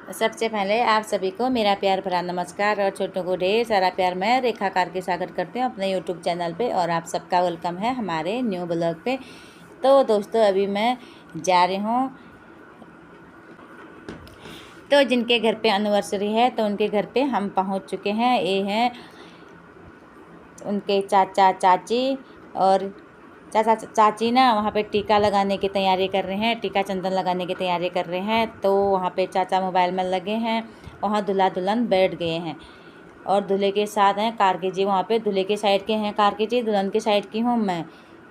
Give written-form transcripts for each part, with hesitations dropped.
सबसे पहले आप सभी को मेरा प्यार भरा नमस्कार और छोटों को ढेर सारा प्यार। मैं रेखा कार के स्वागत करती हूँ अपने यूट्यूब चैनल पे और आप सबका वेलकम है हमारे न्यू ब्लॉग पे। तो दोस्तों अभी मैं जा रही हूँ, तो जिनके घर पे एनिवर्सरी है तो उनके घर पे हम पहुँच चुके हैं। ये हैं उनके चाचा चाची, और चाचा चाची ना वहाँ पे टीका लगाने की तैयारी कर रहे हैं, टीका चंदन लगाने की तैयारी कर रहे हैं। तो वहाँ पे चाचा मोबाइल में लगे हैं, वहाँ दूल्हा दुल्हन बैठ गए हैं और दूल्हे के साथ हैं कारके जी। वहाँ पे दूल्हे के साइड के हैं कारके जी, दुल्हन के साइड की हूँ मैं।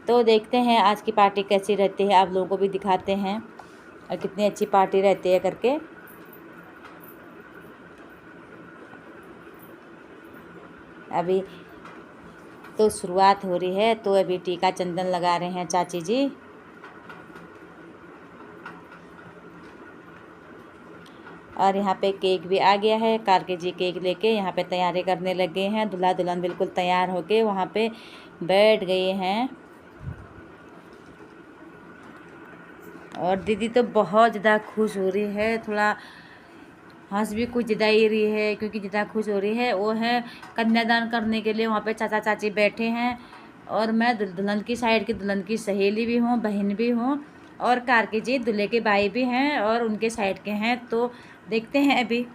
तो देखते हैं आज की पार्टी कैसी रहती है, आप लोगों को भी दिखाते हैं और कितनी अच्छी पार्टी रहती है करके। अभी तो शुरुआत हो रही है, तो अभी टीका चंदन लगा रहे हैं चाची जी। और यहाँ पे केक भी आ गया है, कारके जी केक लेके यहाँ पे तैयारी करने लगे हैं। दूल्हा दुल्हन बिल्कुल तैयार होके वहाँ पे बैठ गए हैं। और दीदी तो बहुत ज़्यादा खुश हो रही है, थोड़ा हंस भी कुछ ज़्यादा ही रही है क्योंकि ज़्यादा खुश हो रही है। वो है कन्यादान करने के लिए वहाँ पे चाचा चाची बैठे हैं और मैं दुल्हन की साइड की दुल्हन की सहेली भी हूँ, बहन भी हूँ, और कारके जी दूल्हे के भाई भी हैं और उनके साइड के हैं। तो देखते हैं अभी।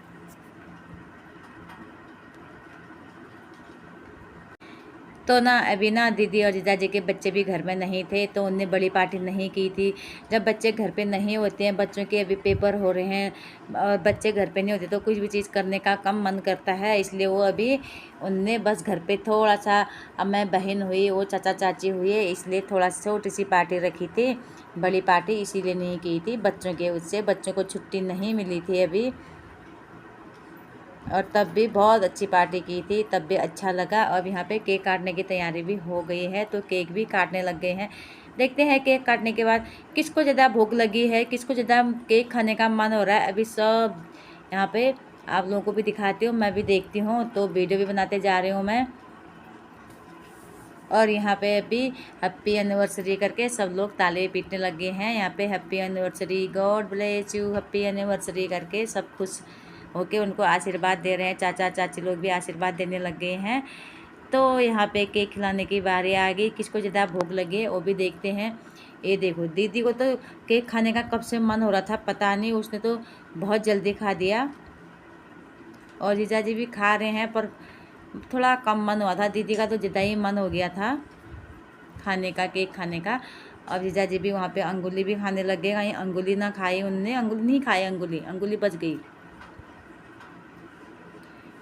तो ना अभी ना दीदी और जीजा जी के बच्चे भी घर में नहीं थे, तो उनने बड़ी पार्टी नहीं की थी। जब बच्चे घर पे नहीं होते हैं, बच्चों के अभी पेपर हो रहे हैं और बच्चे घर पे नहीं होते तो कुछ भी चीज़ करने का कम मन करता है, इसलिए वो अभी उनने बस घर पे थोड़ा सा, अब मैं बहन हुई, वो चाचा चाची हुई, इसलिए थोड़ा सा छोटी सी पार्टी रखी थी। बड़ी पार्टी इसीलिए नहीं की थी बच्चों के, उससे बच्चों को छुट्टी नहीं मिली थी अभी। और तब भी बहुत अच्छी पार्टी की थी, तब भी अच्छा लगा। अब यहाँ पे केक काटने की तैयारी भी हो गई है, तो केक भी काटने लग गए हैं। देखते हैं केक काटने के बाद किसको ज़्यादा भूख लगी है, किसको ज़्यादा केक खाने का मन हो रहा है। अभी सब यहाँ पे आप लोगों को भी दिखाती हूँ, मैं भी देखती हूँ, तो वीडियो भी बनाते जा रही हूँ मैं। और यहाँ पे अभी हैप्पी एनिवर्सरी करके सब लोग ताले पीटने लगे हैं। यहाँ पे happy anniversary, God bless you, happy anniversary करके सब खुश होके उनको आशीर्वाद दे रहे हैं। चाचा चाची लोग भी आशीर्वाद देने लग गए हैं। तो यहाँ पे केक खिलाने की बारी आ गई, किसको ज़्यादा भूख लगी वो भी देखते हैं। ये देखो दीदी को तो केक खाने का कब से मन हो रहा था पता नहीं, उसने तो बहुत जल्दी खा दिया। और जीजा जी भी खा रहे हैं पर थोड़ा कम मन हुआ था, दीदी का तो ज़्यादा ही मन हो गया था खाने का, केक खाने का। और जीजा जी भी वहाँ पे अंगुली भी खाने लग गए, कहीं अंगुली ना खाई उनने, अंगुली नहीं खाई, अंगुली बच गई।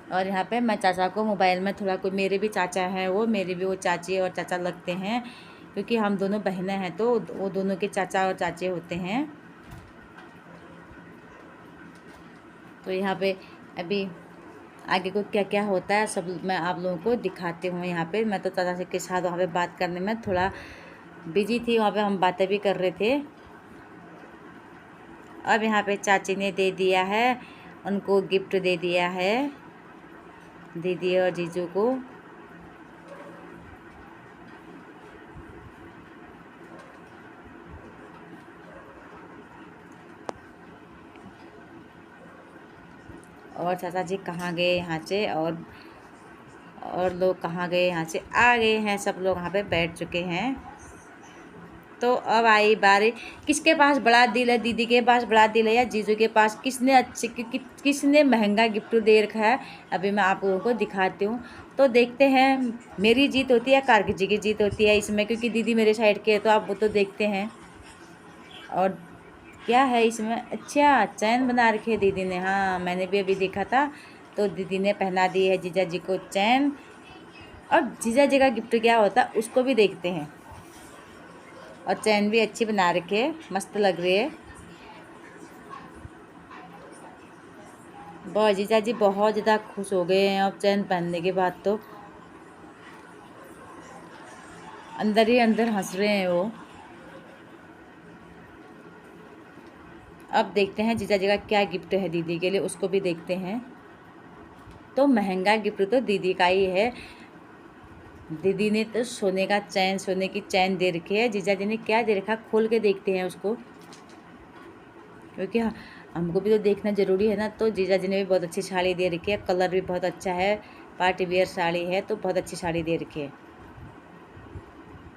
और यहाँ पे मैं चाचा को मोबाइल में थोड़ा, कोई मेरे भी चाचा हैं, वो मेरे भी वो चाची और चाचा लगते हैं क्योंकि हम दोनों बहनें हैं, तो वो दोनों के चाचा और चाचे होते हैं। तो यहाँ पे अभी आगे को क्या क्या होता है सब मैं आप लोगों को दिखाती हूँ। यहाँ पे मैं तो चाचा के साथ वहाँ पे बात करने में थोड़ा बिजी थी, वहाँ पे हम बातें भी कर रहे थे। अब यहाँ पे चाची ने दे दिया है, उनको गिफ्ट दे दिया है दीदी और जीजू को। और चाचा जी कहाँ गए यहाँ से, और लोग कहाँ गए यहाँ से, आ गए हैं, सब लोग यहाँ पे बैठ चुके हैं। तो अब आई बारी, किसके पास बड़ा दिल है, दीदी के पास बड़ा दिल है या जीजू के पास, किसने अच्छे किसने महंगा गिफ्ट दे रखा है, अभी मैं आप लोगों को दिखाती हूँ। तो देखते हैं मेरी जीत होती है कारके जी की जीत होती है इसमें, क्योंकि दीदी मेरे साइड के है, तो आप वो तो देखते हैं। और क्या है इसमें, अच्छा चैन बना रखी है दीदी ने, हाँ मैंने भी अभी देखा था। तो दीदी ने पहना दी है जीजा जी को चैन। और जीजा जी का गिफ्ट क्या होता है उसको भी देखते हैं। और चैन भी अच्छी बना रखी है, मस्त लग रही है। बहुत जीजा जी बहुत ज़्यादा खुश हो गए हैं अब चैन पहनने के बाद, तो अंदर ही अंदर हंस रहे हैं वो। अब देखते हैं जीजा जी का क्या गिफ्ट है दीदी के लिए, उसको भी देखते हैं। तो महंगा गिफ्ट तो दीदी का ही है, दीदी ने तो सोने का चैन, सोने की चैन दे रखी है। जीजा जी ने क्या दे रखा खोल के देखते हैं उसको, क्योंकि हमको भी तो देखना ज़रूरी है ना। तो जीजा जी ने भी बहुत अच्छी साड़ी दे रखी है, कलर भी बहुत अच्छा है, पार्टी वियर साड़ी है, तो बहुत अच्छी साड़ी दे रखी है,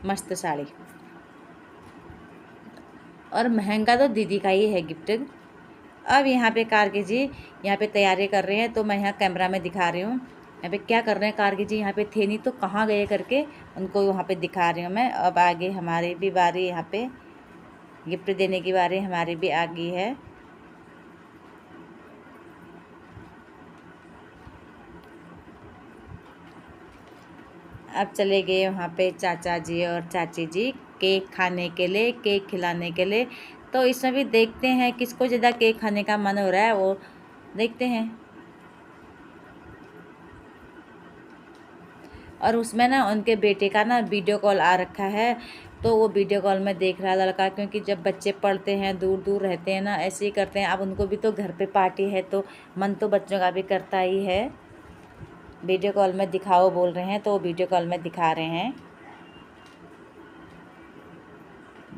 मस्त साड़ी। और महंगा तो दीदी का ही है गिफ्ट। अब यहाँ पे कारके जी यहाँ पे तैयारी कर रहे हैं, तो मैं यहाँ कैमरा में दिखा रही हूँ यहाँ पे क्या कर रहे हैं कारके जी। यहाँ पे थे नहीं तो कहाँ गए करके उनको वहाँ पे दिखा रही हूँ मैं। अब आगे हमारी भी बारी, यहाँ पे गिफ्ट देने की बारी हमारी भी आ गई है। अब चले गए वहाँ पे चाचा जी और चाची जी केक खाने के लिए, केक खिलाने के लिए। तो इसमें भी देखते हैं किसको ज़्यादा केक खाने का मन हो रहा है, वो देखते हैं। और उसमें ना उनके बेटे का ना वीडियो कॉल आ रखा है, तो वो वीडियो कॉल में देख रहा है लड़का। क्योंकि जब बच्चे पढ़ते हैं, दूर दूर रहते हैं ना, ऐसे ही करते हैं। अब उनको भी तो घर पे पार्टी है, तो मन तो बच्चों का भी करता ही है। वीडियो कॉल में दिखाओ बोल रहे हैं, तो वीडियो कॉल में दिखा रहे हैं।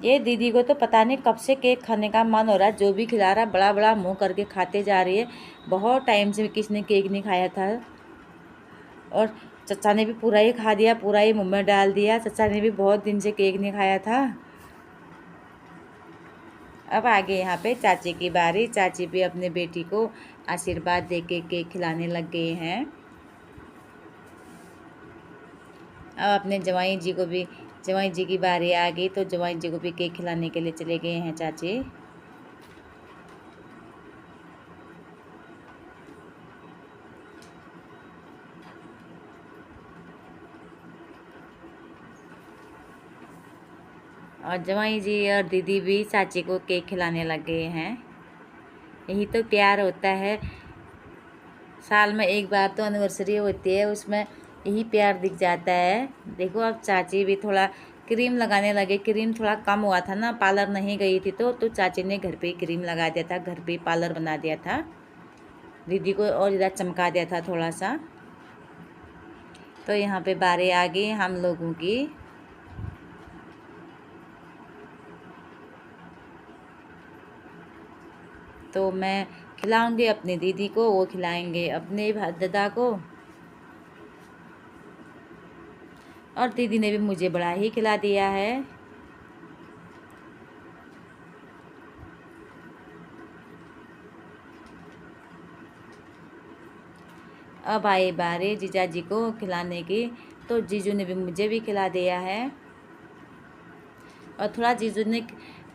ये दीदी को तो पता नहीं कब से केक खाने का मन हो रहा है, जो भी खिला रहा बड़ा बड़ा मुंह करके खाते जा रही है। बहुत टाइम से किसने केक नहीं खाया था। और चचा ने भी पूरा ही खा दिया, पूरा ही मुंह में डाल दिया। चचा ने भी बहुत दिन से केक नहीं खाया था। अब आगे यहाँ पे चाची की बारी। चाची भी अपने बेटी को आशीर्वाद दे के केक खिलाने लग गए हैं। अब अपने जवाई जी को भी, जवाई जी की बारी आ गई, तो जवाई जी को भी केक खिलाने के लिए चले गए हैं चाची। और जवाई जी और दीदी भी चाची को केक खिलाने लग गए हैं। यही तो प्यार होता है। साल में एक बार तो एनिवर्सरी होती है, उसमें यही प्यार दिख जाता है। देखो अब चाची भी थोड़ा क्रीम लगाने लगे। क्रीम थोड़ा कम हुआ था ना, पार्लर नहीं गई थी, तो चाची ने घर पे ही क्रीम लगा दिया था, घर पे ही पार्लर बना दिया था। दीदी को और ज़्यादा चमका दिया था थोड़ा सा। तो यहाँ पे बारी आ गई हम लोगों की। तो मैं खिलाऊंगी अपनी दीदी को, वो खिलाएंगे अपने दादा को। और दीदी ने भी मुझे बड़ा ही खिला दिया है। अब आई बारी जीजा जी को खिलाने की, तो जीजू ने भी मुझे भी खिला दिया है। और थोड़ा जीजू ने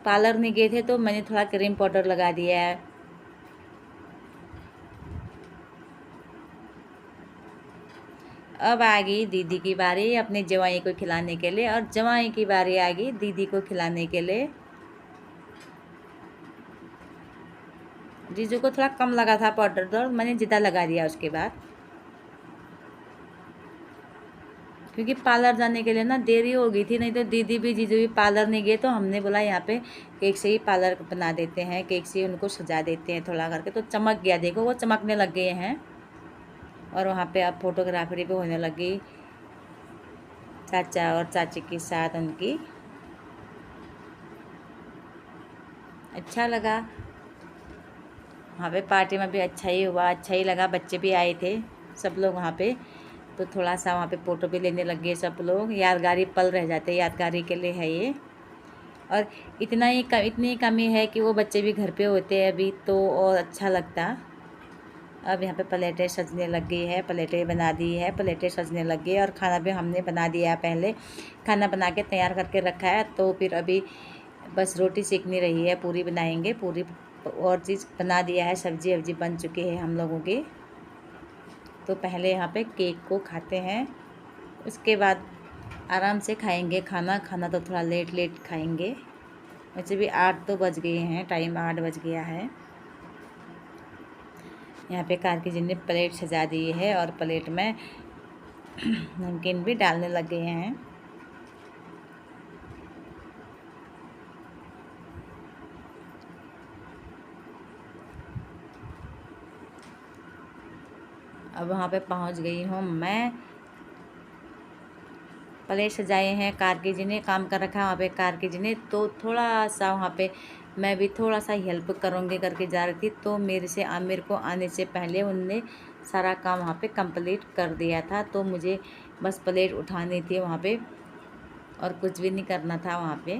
पार्लर में गए थे, तो मैंने थोड़ा क्रीम पाउडर लगा दिया है। अब आ गई दीदी की बारी अपने जवाई को खिलाने के लिए, और जवाई की बारी आ गई दीदी को खिलाने के लिए। जीजू को थोड़ा कम लगा था पाउडर, तो मैंने ज़्यादा लगा दिया उसके बाद। क्योंकि पार्लर जाने के लिए ना देरी हो गई थी, नहीं तो दीदी भी जीजू भी पार्लर नहीं गए। तो हमने बोला यहाँ पे केक से ही पार्लर बना देते हैं, केक से ही उनको सजा देते हैं थोड़ा करके। तो चमक गया, देखो वो चमकने लग गए हैं। और वहाँ पे अब फोटोग्राफरी भी होने लगी चाचा और चाची के साथ उनकी। अच्छा लगा वहाँ पे पार्टी में भी, अच्छा ही हुआ, अच्छा ही लगा। बच्चे भी आए थे सब लोग वहाँ पे, तो थोड़ा सा वहाँ पे फ़ोटो भी लेने लग गए सब लोग। यादगारी पल रह जाते, यादगारी के लिए है ये। और इतनी कमी है कि वो बच्चे भी घर पे होते हैं अभी, तो और अच्छा लगता। अब यहाँ पे प्लेटें सजने लग गई है, प्लेटें बना दी है, प्लेटें सजने लग गई है। और खाना भी हमने बना दिया है, पहले खाना बना के तैयार करके रखा है। तो फिर अभी बस रोटी सेकनी रही है, पूरी बनाएंगे, पूरी और चीज़ बना दिया है, सब्जी वब्जी बन चुकी है हम लोगों की। तो पहले यहाँ पे केक को खाते हैं, उसके बाद आराम से खाएंगे खाना। खाना तो थोड़ा लेट लेट खाएंगे, वैसे भी 8 तो बज गए हैं, टाइम 8 बज गया है। यहाँ पे कारकी जी ने प्लेट सजा दी है, और प्लेट में नमकीन भी डालने लग गए हैं। अब वहाँ पे पहुँच गई हूँ मैं। प्लेट सजाए हैं कारकी जी ने, काम कर रखा है वहाँ पे कारकी जी ने। तो थोड़ा सा वहाँ पे मैं भी थोड़ा सा हेल्प करूँगी करके जा रही थी, तो मेरे को आने से पहले उनने सारा काम वहाँ पे कंप्लीट कर दिया था। तो मुझे बस प्लेट उठानी थी वहाँ पे और कुछ भी नहीं करना था वहाँ पे,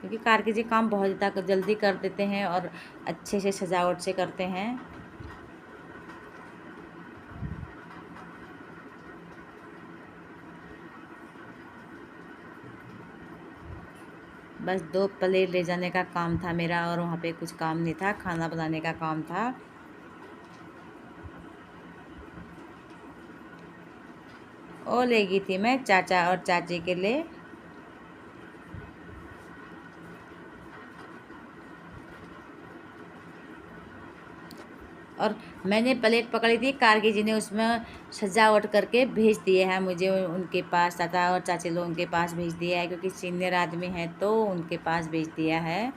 क्योंकि कार के जी काम बहुत ज़्यादा जल्दी कर देते हैं और अच्छे से सजावट से करते हैं। बस 2 प्लेट ले जाने का काम था मेरा और वहाँ पे कुछ काम नहीं था, खाना बनाने का काम था। और ले गई थी मैं चाचा और चाची के लिए। और मैंने प्लेट पकड़ी थी, कारगी जी ने उसमें सजावट करके भेज दिए हैं मुझे उनके पास, चाचा और चाची लोग उनके पास भेज दिया है, क्योंकि सीनियर आदमी है तो उनके पास भेज दिया है।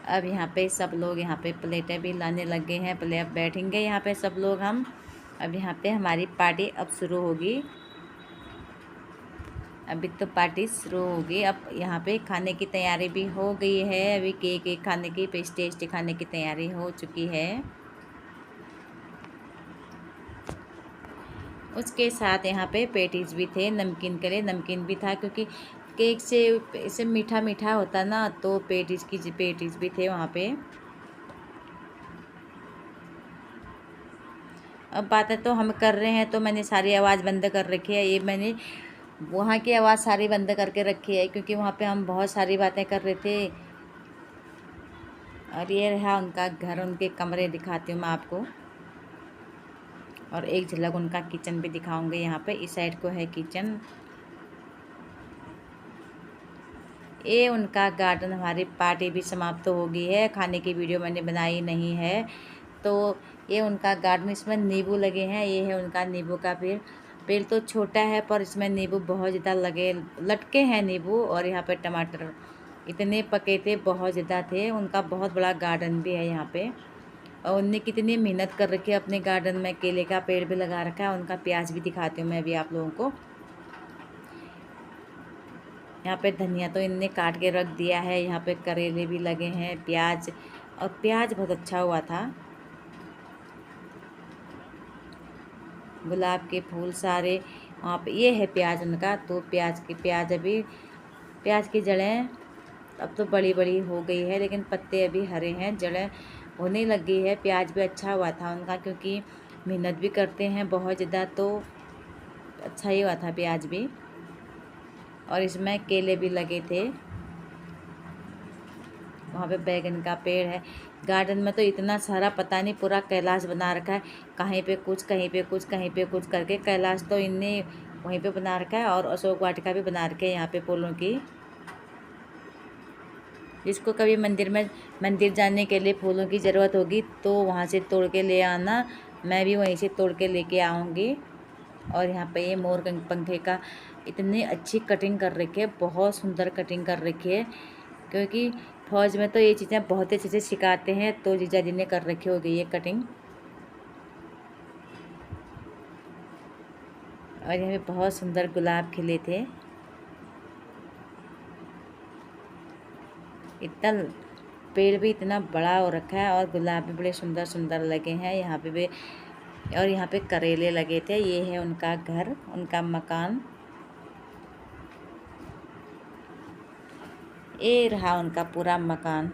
अब यहाँ पे सब लोग यहाँ पे प्लेटें भी लाने लगे हैं। पहले अब बैठेंगे यहाँ पे सब लोग हम। अब यहाँ पे हमारी पार्टी अब शुरू होगी। अभी तो पार्टी शुरू होगी। अब यहाँ पे खाने की तैयारी भी हो गई है। अभी केक खाने की, पेस्ट्री खाने की तैयारी हो चुकी है। उसके साथ यहाँ पे पेटीज भी थे, नमकीन के लिए नमकीन भी था, क्योंकि केक से इसे मीठा मीठा होता ना, तो पेटीज भी थे वहाँ पे। अब बातें तो हम कर रहे हैं तो मैंने सारी आवाज़ बंद कर रखी है। ये मैंने वहाँ की आवाज़ सारी बंद करके रखी है, क्योंकि वहाँ पे हम बहुत सारी बातें कर रहे थे। और ये रहा उनका घर, उनके कमरे दिखाती हूँ मैं आपको, और एक झलक उनका किचन भी दिखाऊंगी। यहाँ पे इस साइड को है किचन। ये उनका गार्डन। हमारी पार्टी भी समाप्त हो गई है, खाने की वीडियो मैंने बनाई नहीं है। तो ये उनका गार्डन, इसमें नींबू लगे हैं। ये है उनका नींबू का पेड़। पेड़ तो छोटा है पर इसमें नींबू बहुत ज़्यादा लगे, लटके हैं नींबू। और यहाँ पे टमाटर इतने पके थे, बहुत ज़्यादा थे। उनका बहुत बड़ा गार्डन भी है यहाँ पे, और उनने कितनी मेहनत कर रखी है अपने गार्डन में। केले का पेड़ भी लगा रखा है। उनका प्याज भी दिखाती हूँ मैं अभी आप लोगों को। यहाँ पे धनिया तो इनने काट के रख दिया है। यहाँ पे करेले भी लगे हैं, प्याज, और प्याज बहुत अच्छा हुआ था। गुलाब के फूल सारे वहाँ पे। ये है प्याज उनका। तो प्याज की जड़ें अब तो बड़ी बड़ी हो गई है, लेकिन पत्ते अभी हरे हैं, जड़ें होने लग गई है। प्याज भी अच्छा हुआ था उनका, क्योंकि मेहनत भी करते हैं बहुत ज़्यादा, तो अच्छा ही हुआ था प्याज भी। और इसमें केले भी लगे थे। वहाँ पे बैगन का पेड़ है। गार्डन में तो इतना सारा पता नहीं, पूरा कैलाश बना रखा है। कहीं पे कुछ, कहीं पे कुछ, कहीं पे कुछ करके कैलाश तो इनने वहीं पे बना रखा है। और अशोक वाटिका भी बना रखे है यहाँ पे फूलों की। जिसको कभी मंदिर जाने के लिए फूलों की ज़रूरत होगी तो वहाँ से तोड़ के ले आना। मैं भी वहीं से तोड़ के लेके आऊँगी। और यहाँ पे ये मोर पंखे का इतनी अच्छी कटिंग कर रखी है, बहुत सुंदर कटिंग कर रखी है, क्योंकि फौज में तो ये चीज़ें बहुत ही अच्छे से सिखाते हैं। तो जीजा जी ने कर रखी होगी ये कटिंग। और यहाँ पे बहुत सुंदर गुलाब खिले थे। इतना पेड़ भी इतना बड़ा हो रखा है, और गुलाब भी बड़े सुंदर सुंदर लगे हैं यहाँ पे भी। और यहाँ पे करेले लगे थे। ये है उनका घर, उनका मकान। ये रहा उनका पूरा मकान।